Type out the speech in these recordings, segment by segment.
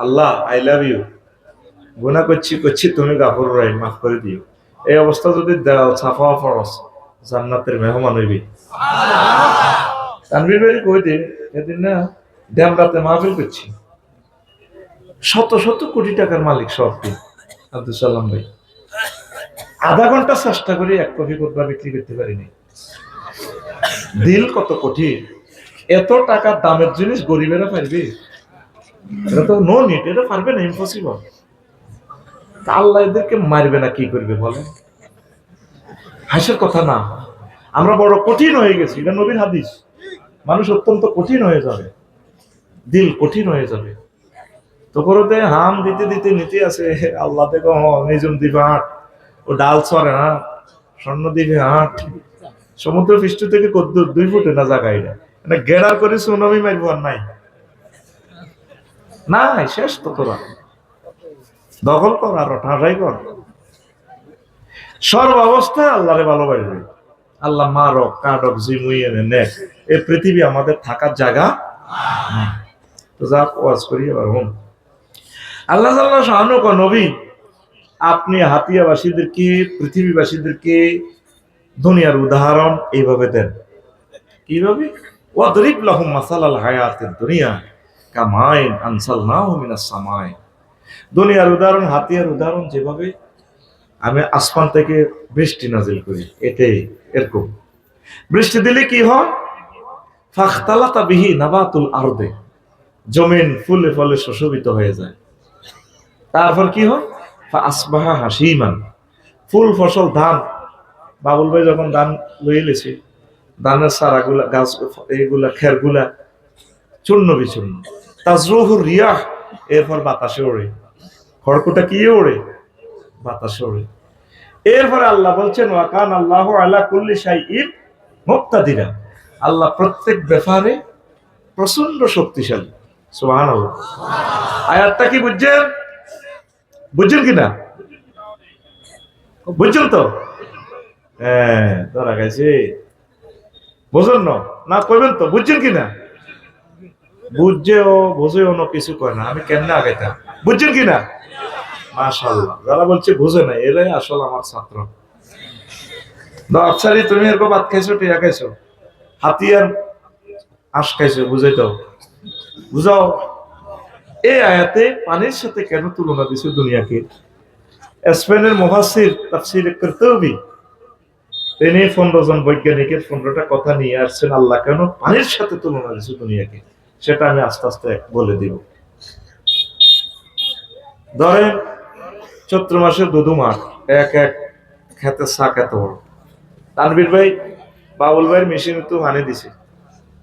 Allah I love you, গুনাহ করছি করছি, তুমি গাফুর রহিম, মাফ করে দিও। এই অবস্থা যদি দাও ছাফা ফরস, জান্নাতের মেহমান হইবি। তানভীর ভাই কই দে, এদিন না ড্যামরাতে মাহফিল করছি, শত শত কোটি টাকার মালিক সব আব্দুল সালাম ভাই, আধা ঘন্টা চেষ্টা করে এক কপি কোরবা বিক্রি করতে পারিনি। দিল কত কঠিন, এত টাকার দামের জিনিস গরিবেরা পারবে? এটা তো নো নিট, এটা পারবে না, ইম্পসিবল। আল্লাহ এদেরকে মারবে না, কি করবে বলে? হাসির কথা না, আমরা বড় কঠিন হয়ে গেছি, এটা নবীর হাদিস। মানুষ অত্যন্ত কঠিন হয়ে যাবে, দিল কঠিন হয়ে যাবে। তো করতে হাম দিতে দিতে নিতে আছে, আল্লাহ দেখো নিজম দিবে হাট, ও ডাল ছড়ে না, স্বর্ণ দিবে হাট, সমুদ্র পৃষ্ঠ থেকে কদ্দুর 2 ফুটে না জায়গায়, এটা গেড়ার করে সুনামি মারব আর নাই নাই, শেষ তো তোরা দখল কর আর ঠাসাই কর, সর্ব অবস্থায় আল্লাহরে ভালোবাসবে। আল্লাহ মারক কাটক জিমুই এনে নেক, এই পৃথিবী আমাদের থাকার জায়গা না। তো যা ওয়াজ করি এবার হুন, আল্লাহ জাল্লাহ শাহানু ক নবী, আপনি হাতিয়াবাসীদেরকে, পৃথিবীবাসীদেরকে দুনিয়ার উদাহরণ এইভাবে দেন। কিভাবে? ওয়াদরিব লাহুম মাসালাল হায়াতিদ দুনিয়া কামাইন আনসালনাহু মিনাস সামাই। দুনিয়ার উদাহরণ, হাতিয়ার উদাহরণ যেভাবে আমি আসমান থেকে বৃষ্টি নাজিল করি, এটাই এরকম। বৃষ্টি দিলে কি হয়? ফাখতালাতা বিহি নাবাতুল আরদে, জমিন ফুলে ফলে সুশোভিত হয়ে যায়। তারপর কি হয়? আসবাহা হাসিমান, ফুল ফসল ধান, বাবুল ভাই যখন ধান লইয়ে লেছে, ধানের সারাগুলা গাছ এইগুলা খেরগুলা চূর্ণ বিচূর্ণ, তাজরুহুর রিয়াহ, এরপর বাতাসে ওড়ে, খড়কুটা কি ওড়ে? বাতাসে ওড়ে। এরপরে আল্লাহ বলছেন ওয়াকান আল্লাহু আলা কুল্লি শাইইন মুক্তাদিরা, আল্লাহ প্রত্যেক ব্যাপারে প্রচন্ড শক্তিশালী। সুবহানাল্লাহ। আয়াতটা কি বুঝছেন? বুঝছেন কিনা? বুঝছেন তো? হ্যাঁ, ধরা গেছে। বুঝুন না কইবেন তো, বুঝছেন কিনা? বুঝছেও বুঝেও না, কিছু কয় না, আমি কেমনে আগাইতাম? বুঝছেন কিনা? মাশাআল্লাহ, যারা বলছে বুঝে না, এরাই আসলে আমার ছাত্র। আচ্ছা, তুমি এরকম ভাত খাইছো, টিয়া খাইছো, হাতিয়ার আশ খাইছো, বুঝাই দাও, বুঝাও। এই আয়াতে পানির সাথে কেন তুলনা দিছে দুনিয়াকে? স্পেনের মুফাসসির তাফসীর কুরতুবী, তিনি 15 জন বৈজ্ঞানিকের 15টা কথা নিয়ে আসছেন, আল্লাহ কেন পানির সাথে তুলনা দিছে দুনিয়াকে, সেটা আমি আস্তে আস্তে বলে দিব। ধরেন চৈত্র মাসে দুধু মাঠ, এক এক খেতে শাক এত বড়, তানভীর ভাই বাবুল ভাইয়ের মেশিনে তো হানি দিছে,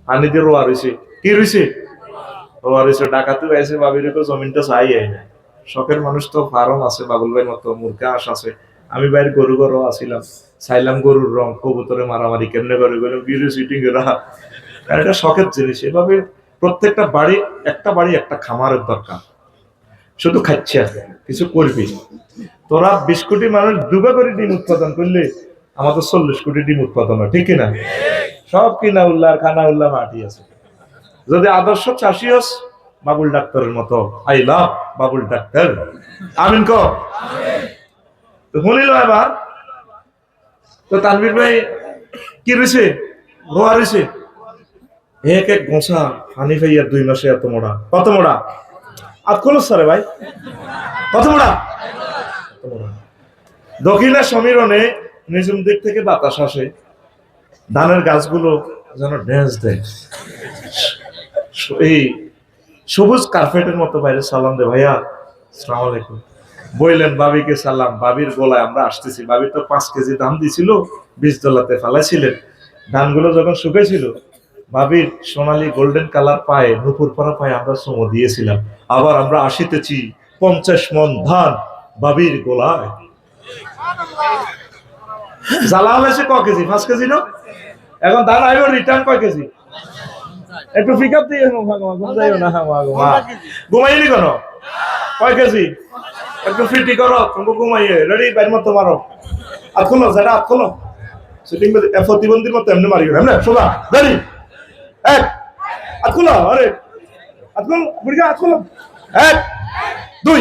হানি দিয়ে রোয়া রয়েছে, কি রয়েছে? রোয়া রয়েছে। ডাকাতি হয়েছে, বাবির জমিনটা চাই না, শখের মানুষ তো ফার্ম আছে, বাবুল ভাইয়ের মতো মুরগা আশ আছে। আমি বাইরে গরু গরু আসিলাম, চাইলাম গরুর রং, কবুতরে মারামারি কেমনে করে গেল, গিরু সিটিং রাহা, এটা শখের জিনিস। এভাবে প্রত্যেকটা বাড়ি, একটা বাড়ি একটা খামারের দরকার, শুধু খাচ্ছে কিছু করবি। তোরা 20 কোটি মানুষ 2 করে ডিম উৎপাদন করলে আমাদের 40 কোটি ডিম উৎপাদন হয়, ঠিক কিনা? সব কিনা উল্লাহ খানা উল্লাহ মাটি আছে। যদি আদর্শ চাষি হস বাবুল ডাক্তারের মতো, আই লাভ বাবুল ডাক্তার, আমিন কো। তো শুনিল এবার, তো তানভীর ভাই কি রয়েছে? রোয়া রয়েছে, এক এক গোসা হানি ভাইয়ার 2 মাসে এত মোড়া, কত মোড়া? আর খোলস রে ভাই, কত মোড়া? দক্ষিণের সমীরণে নিজম দিক থেকে বাতাস আসে, ধানের গাছগুলো যেন ড্যান্স দেয়, এই সবুজ কার্পেটের মতো বাইরে সালাম দে, ভাইয়া আসসালামু আলাইকুম বললেন, বাবিকে সালাম, বাবির গোলায় আমরা আসতেছি। বাবি তো 5 কেজি ধান দিছিল, বীজ দলাতে ফেলাইছিলেন, ধানগুলো যখন শুকেছিল, বাবির সোনালী গোল্ডেন কালার পায়ে, নুপুর পরা পায়ে আমরা চুমো দিয়েছিলাম। আবার আমরা আসিতেছি 50 মণ ধান বাবির গোলায়। জ্বালা হলেছে ক কেজি? 5 কেজি না? এখন ধান আইব রিটার্ন কয় কেজি? একটু পিক আপ দিয়ে যাইও না, ঘুমাইলি কেন? কয় কেজি? একটু ফিটি করো, তুমি ঘুমাইয়ে রেডি, বাইর মতো মারো, আত খোলো, যেটা আত খোলো, শুটিং প্রতিবন্ধীর মতো এমনি মারি, এমনি শোভা রেডি, এক আত খোলো, আরে আত খোলো, বুড়িয়া আত খোলো, এক 2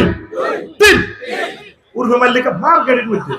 3 উর্ফে মাল্লিকা মার গাড়ির মধ্যে